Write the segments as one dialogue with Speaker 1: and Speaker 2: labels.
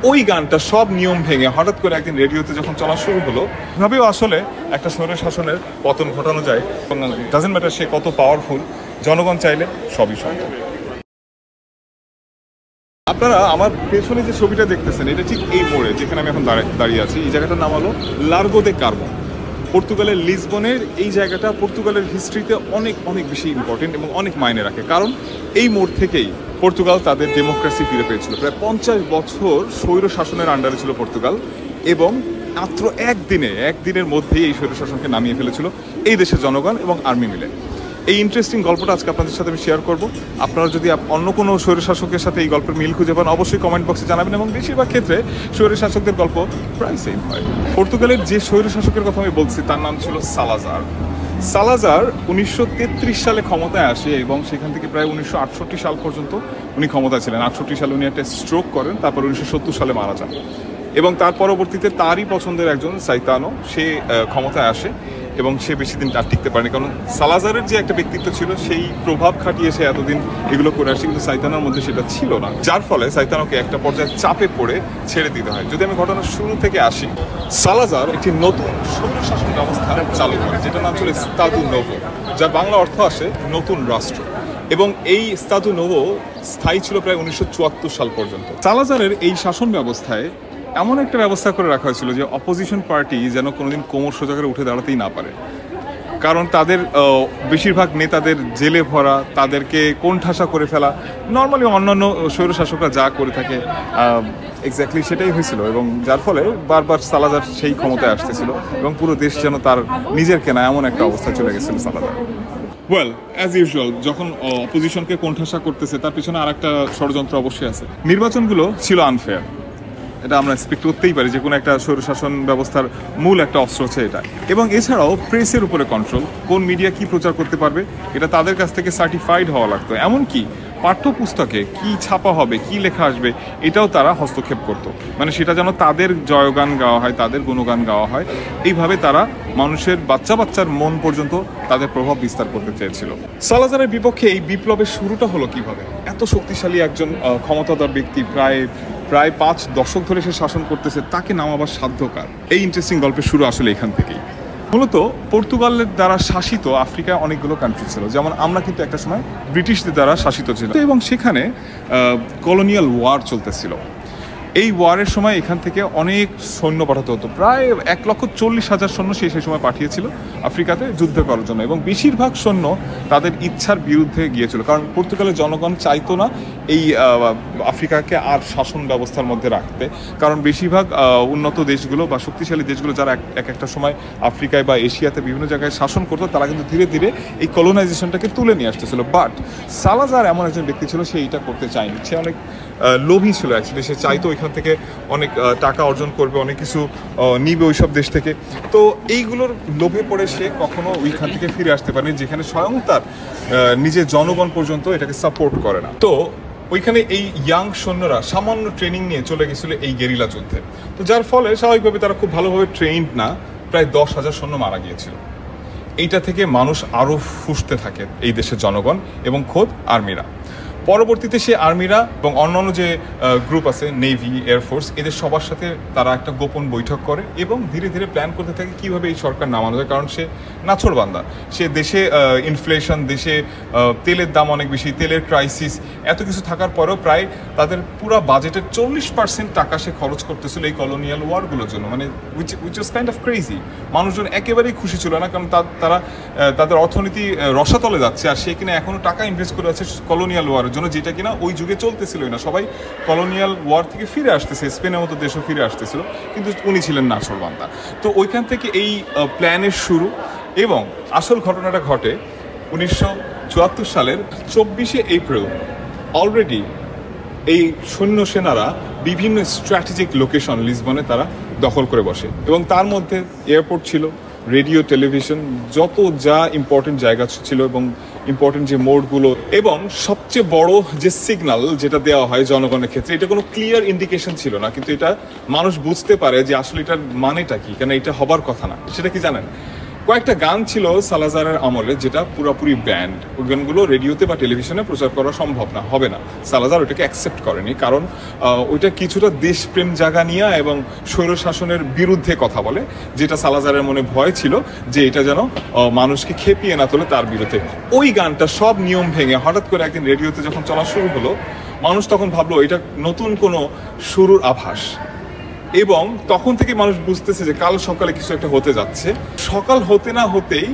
Speaker 1: ওই গানটা সব নিয়ম ভেঙে হঠাৎ করে একদিন রেডিওতে যখন চলা শুরু হলো, এভাবেও আসলে একটা স্বৈর শাসনের পতন ঘটানো যায়। ডাজন্ট ম্যাটার সে কত পাওয়ারফুল, জনগণ চাইলে সবই সম্ভব। আপনারা আমার পেছনে যে ছবিটা দেখতেছেন, এটা ঠিক এই মোড়ে যেখানে আমি এখন দাঁড়িয়ে আছি। এই জায়গাটার নাম হলো লার্গো দে কার্বো। পর্তুগালের লিসবনের এই জায়গাটা পর্তুগালের হিস্ট্রিতে অনেক অনেক বেশি ইম্পর্টেন্ট এবং অনেক মাইনে রাখে, কারণ এই মোড় থেকেই পর্তুগাল তাদের ডেমোক্রেসি ফিরে পেয়েছিল। প্রায় 50 বছর স্বৈর শাসনের আন্ডারে ছিল পর্তুগাল, এবং মাত্র একদিনের মধ্যেই এই স্বৈর শাসনকে নামিয়ে ফেলেছিল এই দেশের জনগণ এবং আর্মি মিলে। এই ইন্টারেস্টিং গল্পটা আজকে আপনাদের সাথে আমি শেয়ার করব। আপনারা যদি অন্য কোনো স্বৈর শাসকের সাথে এই গল্পের মিল খুঁজে পান, অবশ্যই কমেন্ট বক্সে জানাবেন, এবং বেশিরভাগ ক্ষেত্রে স্বৈর শাসকদের গল্প প্রায় সেম হয়। পর্তুগালের যে স্বৈর শাসকের কথা আমি বলছি তার নাম ছিল সালাজার। সালাজার 1933 সালে ক্ষমতায় আসে এবং সেখান থেকে প্রায় 1968 সাল পর্যন্ত উনি ক্ষমতায় ছিলেন। 68 সালে উনি একটা স্ট্রোক করেন, তারপর 1970 সালে মারা যান, এবং তার পরবর্তীতে তারই পছন্দের একজন সাইতানো সে ক্ষমতায় আসে, এবং সে বেশি দিন আর টিকতে পারেনি, কারণ সালাজারের যে একটা ব্যক্তিত্ব ছিল সেই প্রভাব খাটিয়ে সে এতদিন এগুলো করে আসছে, কিন্তু সাইতানোর মধ্যে সেটা ছিল না, যার ফলে সাইতানোকে একটা পর্যায়ে চাপে পড়ে ছেড়ে দিতে হয়। যদি আমি ঘটনার শুরু থেকে আসি, সালাজার একটি নতুন স্বৈর শাসন ব্যবস্থা চালু করে, যেটার নাম ছিল স্তাদু নোভো, যার বাংলা অর্থ আসে নতুন রাষ্ট্র, এবং এই স্তাদু নোভো স্থায়ী ছিল প্রায় 1974 সাল পর্যন্ত। সালাজারের এই শাসন ব্যবস্থায় এমন একটা ব্যবস্থা করে রাখা হয়েছিল যে অপোজিশন পার্টি যেন কোনোদিন কোমর সোজা করে উঠে দাঁড়াতেই না পারে, কারণ তাদের বেশিরভাগ নেতাদের জেলে ভরা, তাদেরকে কোণঠাসা করে ফেলা, নর্মালি অন্যান্য স্বৈরশাসকরা যা করে থাকে এক্স্যাক্টলি সেটাই হয়েছিল, এবং যার ফলে বারবার সালাজার সেই ক্ষমতায় আসতেছিল এবং পুরো দেশ যেন তার নিজের কেনা এমন একটা অবস্থা চলে গেছিল সালাজার। ওয়েল, অ্যাজ ইউজুয়াল যখন অপোজিশনকে কোণঠাসা করতেছে তার পিছনে আর একটা ষড়যন্ত্র অবশ্যই আছে। নির্বাচনগুলো ছিল আনফেয়ার, এটা আমরা এক্সপেক্ট করতেই পারি, যে কোনো একটা স্বৈরশাসন ব্যবস্থার মূল একটা অস্ত্র হচ্ছে এটা। এবং এছাড়াও প্রেসের উপরে কন্ট্রোল, কোন মিডিয়া কি প্রচার করতে পারবে এটা তাদের কাছ থেকে সার্টিফাইড হওয়া লাগতো। এমনকি পাঠ্যপুস্তকে কি ছাপা হবে, কি লেখা আসবে, এটাও তারা হস্তক্ষেপ করতো, মানে সেটা যেন তাদের জয়গান গাওয়া হয়, তাদের গুণগান গাওয়া হয়। এইভাবে তারা মানুষের বাচ্চার মন পর্যন্ত তাদের প্রভাব বিস্তার করতে চেয়েছিল। সালাজারের বিপক্ষে এই বিপ্লবের শুরুটা হলো কিভাবে? এত শক্তিশালী একজন ক্ষমতাধর ব্যক্তি, প্রায় 5 দশক ধরে সে শাসন করতেছে, তাকে নামাবার সাধ্য কার? এই ইন্টারেস্টিং গল্পের শুরু আসলে এখান থেকেই। মূলত পর্তুগালের দ্বারা শাসিত আফ্রিকায় অনেকগুলো কান্ট্রি ছিল, যেমন আমরা কিন্তু একটা সময় ব্রিটিশদের দ্বারা শাসিত ছিল, এবং সেখানে কলোনিয়াল ওয়ার চলতেছিল। এই ওয়ারের সময় এখান থেকে অনেক সৈন্য পাঠাতে হতো, প্রায় 1,40,000 সৈন্য সেই সময় পাঠিয়েছিল আফ্রিকাতে যুদ্ধ করার জন্য, এবং বেশিরভাগ সৈন্য তাদের ইচ্ছার বিরুদ্ধে গিয়েছিল, কারণ পর্তুগালের জনগণ চাইতো না এই আফ্রিকাকে আর শাসন ব্যবস্থার মধ্যে রাখতে, কারণ বেশিরভাগ উন্নত দেশগুলো বা শক্তিশালী দেশগুলো যারা একটা সময় আফ্রিকায় বা এশিয়াতে বিভিন্ন জায়গায় শাসন করতো, তারা কিন্তু ধীরে ধীরে এই কলোনাইজেশনটাকে তুলে নিয়ে আসতেছিল। বাট সালাজার এমন একজন ব্যক্তি ছিল, সে এইটা করতে চায়নি, সে অনেক লোভী ছিল অ্যাকচুয়ালি, সে চাইতো ওইখান থেকে অনেক টাকা অর্জন করবে, অনেক কিছু নিবে ওইসব দেশ থেকে। তো এইগুলোর লোভে পড়ে সে কখনো ওইখান থেকে ফিরে আসতে পারেনি, যেখানে স্বয়ং তার নিজের জনগণ পর্যন্ত এটাকে সাপোর্ট করে না। তো ওইখানে এই ইয়াং সৈন্যরা সামান্য ট্রেনিং নিয়ে চলে গেছিল এই গেরিলা যুদ্ধে, তো যার ফলে স্বাভাবিকভাবে তারা খুব ভালোভাবে ট্রেন্ড না, প্রায় 10,000 সৈন্য মারা গিয়েছিল। এইটা থেকে মানুষ আরও ফুসতে থাকে এই দেশের জনগণ এবং খোদ আর্মিরা। পরবর্তীতে সে আর্মিরা এবং অন্যান্য যে গ্রুপ আছে, নেভি, এয়ারফোর্স, এদের সবার সাথে তারা একটা গোপন বৈঠক করে এবং ধীরে ধীরে প্ল্যান করতে থাকে কীভাবে এই সরকার নামানো যায়, কারণ সে নাছোড়বান্দা। সে দেশে ইনফ্লেশন, দেশে তেলের দাম অনেক বেশি, তেলের ক্রাইসিস, এত কিছু থাকার পরেও প্রায় তাদের পুরো বাজেটের 40% টাকা সে খরচ করতেছিল এই কলোনিয়াল ওয়ারগুলোর জন্য, মানে which was kind of crazy. মানুষজন একেবারেই খুশি ছিল না, কারণ তারা তাদের অর্থনীতি রসাতলে যাচ্ছে, আর সে কিনা এখনও টাকা ইনভেস্ট করে আছে কলোনিয়াল ওয়ারের জন্য, যেটা কিনা ওই যুগে চলতেছিলই না। সবাই কলোনিয়াল ওয়ার থেকে ফিরে আসতেছে, স্পেনের মতো দেশও ফিরে আসতেছিল, কিন্তু উনি ছিলেন নাছোড়বান্দা। তো ওইখান থেকে এই প্ল্যানের শুরু, এবং আসল ঘটনাটা ঘটে 1974 সালের 24শে এপ্রিল। অলরেডি এই সৈন্য সেনারা বিভিন্ন স্ট্র্যাটেজিক লোকেশন লিসবনে তারা দখল করে বসে, এবং তার মধ্যে এয়ারপোর্ট ছিল, রেডিও, টেলিভিশন, যত যা ইম্পর্টেন্ট জায়গা ছিল এবং ইম্পর্টেন্ট যে মোড়গুলো, এবং সবচেয়ে বড় যে সিগন্যাল যেটা দেওয়া হয় জনগণের ক্ষেত্রে, এটা কোনো ক্লিয়ার ইন্ডিকেশন ছিল না, কিন্তু এটা মানুষ বুঝতে পারে যে আসলে এটার মানেটা কি, কেন এটা হবার কথা না। সেটা কি জানেন? কয়েকটা গান ছিল সালাজারের আমলে যেটা পুরোপুরি ব্যান্ড। ওই গানগুলো রেডিওতে বা টেলিভিশনে প্রচার করা সম্ভব না, হবে না। সালাজার ওইটাকে অ্যাকসেপ্ট করেনি, কারণ ওইটা কিছুটা দেশপ্রেম জাগা নিয়ে এবং স্বৈরশাসনের বিরুদ্ধে কথা বলে, যেটা সালাজারের মনে ভয় ছিল যে এটা যেন মানুষকে খেপিয়ে না তোলে তার বিরুদ্ধে। ওই গানটা সব নিয়ম ভেঙে হঠাৎ করে একদিন রেডিওতে যখন চলা শুরু হলো, মানুষ তখন ভাবলো এটা নতুন কোনো শুরুর আভাস, এবং তখন থেকে মানুষ বুঝতেছে যে কাল সকালে কিছু একটা হতে যাচ্ছে। সকাল হতে না হতেই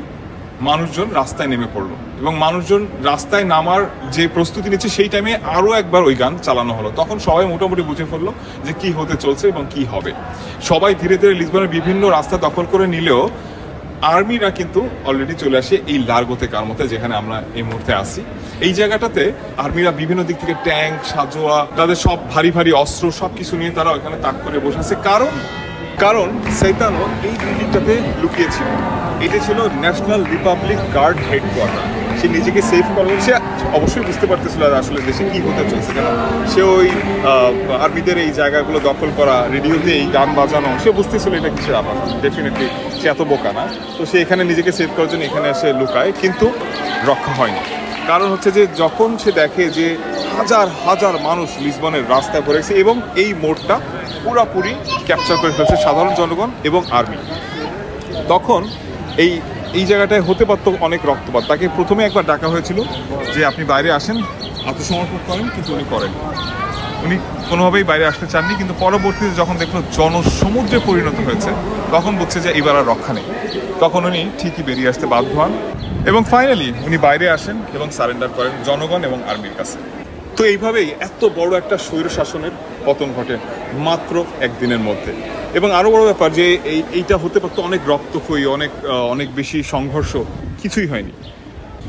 Speaker 1: মানুষজন রাস্তায় নেমে পড়লো, এবং মানুষজন রাস্তায় নামার যে প্রস্তুতি নিচ্ছে সেই টাইমে আরও একবার ওই গান চালানো হলো। তখন সবাই মোটামুটি বুঝে ফেললো যে কি হতে চলছে এবং কি হবে। সবাই ধীরে ধীরে লিসবনের বিভিন্ন রাস্তা দখল করে নিলেও আর্মিরা কিন্তু অলরেডি চলে আসে এই লার্গোতে কারমোতে, যেখানে আমরা এই মুহূর্তে আছি। এই জায়গাটাতে আর্মিরা বিভিন্ন দিক থেকে ট্যাঙ্ক, সাজোয়া, তাদের সব ভারী ভারী অস্ত্র সবকিছু নিয়ে তারা ওখানে তাক করে বসে আছে। কারণ সৈতানো এই বিল্ডিংটাতে লুকিয়েছিল। এটা ছিল ন্যাশনাল রিপাবলিক গার্ড হেডকোয়ার্টার। সে নিজেকে সেফ করবে, সে অবশ্যই বুঝতে পারতেছিল আসলে দেশে কি হতে চলছে, কেন সে ওই আর্মিদের এই জায়গাগুলো দখল করা, রেডিওতে এই গান বাজানো, সে বুঝতেছিল এটা কিসের আবার। ডেফিনেটলি সে এত বোকা না। তো সে এখানে নিজেকে সেভ করার জন্য এখানে এসে লুকায়, কিন্তু রক্ষা হয়নি। কারণ হচ্ছে যে যখন সে দেখে যে হাজার হাজার মানুষ লিসবনের রাস্তায় পড়েছে এবং এই মোড়টা পুরাপুরি ক্যাপচার করে ফেলছে সাধারণ জনগণ এবং আর্মি, তখন এই জায়গাটায় হতে পারতো অনেক রক্তপাত। তাকে প্রথমে একবার ডাকা হয়েছিল যে আপনি বাইরে আসেন, আত্মসমর্পণ করেন, কিন্তু উনি করেন। উনি কোনোভাবেই বাইরে আসতে চাননি, কিন্তু পরবর্তীতে যখন দেখলো জনসমুদ্রে পরিণত হয়েছে, তখন বুঝছে যে এবার আর রক্ষা নেই। তখন উনি ঠিকই বেরিয়ে আসতে বাধ্য হন, এবং ফাইনালি উনি বাইরে আসেন এবং সারেন্ডার করেন জনগণ এবং আর্মির কাছে। তো এইভাবেই এত বড় একটা স্বৈর শাসনের পতন ঘটে মাত্র একদিনের মধ্যে। এবং আরও বড় ব্যাপার যে এইটা হতে পারতো অনেক রক্তক্ষয়ী, অনেক বেশি সংঘর্ষ, কিছুই হয়নি।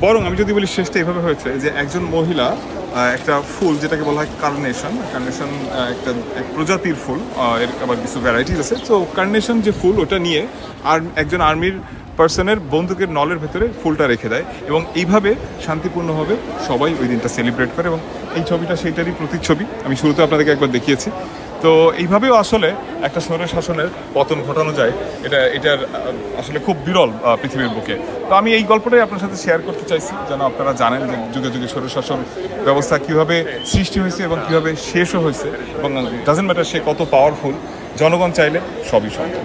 Speaker 1: বরং আমি যদি বলি শেষটা এভাবে হয়েছে যে একজন মহিলা একটা ফুল, যেটাকে বলা হয় কার্নেশন একটা এক প্রজাতির ফুল, এর আবার কিছু ভ্যারাইটিস আছে। তো কার্নেশন যে ফুল, ওটা নিয়ে আর একজন আর্মির পার্সনের বন্দুকের নলের ভেতরে ফুলটা রেখে দেয়, এবং এইভাবে শান্তিপূর্ণভাবে সবাই ওই দিনটা সেলিব্রেট করে। এবং এই ছবিটা সেইটারই প্রতিচ্ছবি, আমি শুরুতে আপনাদেরকে একবার দেখিয়েছি। তো এইভাবেও আসলে একটা স্বৈর শাসনের পতন ঘটানো যায়, এটার আসলে খুব বিরল পৃথিবীর বুকে। তো আমি এই গল্পটাই আপনার সাথে শেয়ার করতে চাইছি, যেন আপনারা জানেন যে যুগে যুগে স্বৈর শাসন ব্যবস্থা কীভাবে সৃষ্টি হয়েছে এবং কীভাবে শেষও হয়েছে, এবং ডাজেন্ট ম্যাটার সে কত পাওয়ারফুল, জনগণ চাইলে সবই সম্ভব।